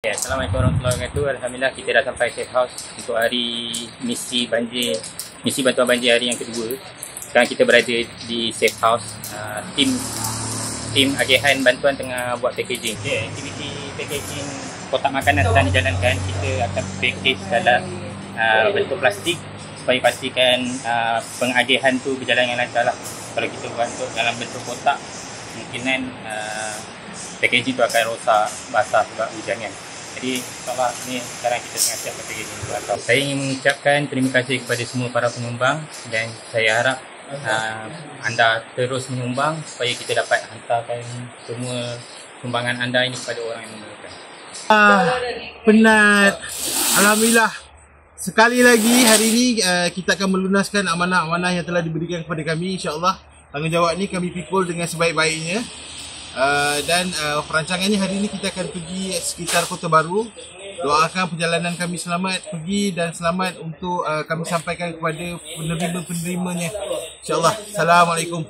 Ya, Assalamualaikum warahmatullahi wabarakatuh. Alhamdulillah kita dah sampai safe house untuk hari misi bantuan banjir hari yang kedua. Sekarang kita berada di safe house. Tim agihan bantuan tengah buat packaging. Okay, aktiviti packaging kotak makanan sedang dijalankan. Kita akan package dalam bentuk plastik supaya pastikan pengagihan tu berjalan yang lancar lah. Kalau kita buat dalam bentuk kotak, kemungkinan packaging tu akan rosak, basah sebab hujan kan. Jadi insyaAllah ni sekarang kita tengah siap packaging tu. Saya ingin mengucapkan terima kasih kepada semua para penyumbang dan saya harap anda terus menyumbang supaya kita dapat hantarkan semua sumbangan anda ini kepada orang yang memerlukan. Penat. Alhamdulillah. Sekali lagi hari ini kita akan melunaskan amanah-amanah yang telah diberikan kepada kami. InsyaAllah tanggungjawab ni kami pikul dengan sebaik-baiknya. Dan perancangannya hari ini kita akan pergi sekitar Kota Baru. Doakan perjalanan kami selamat pergi dan selamat untuk kami sampaikan kepada penerima-penerimanya. InsyaAllah. Assalamualaikum.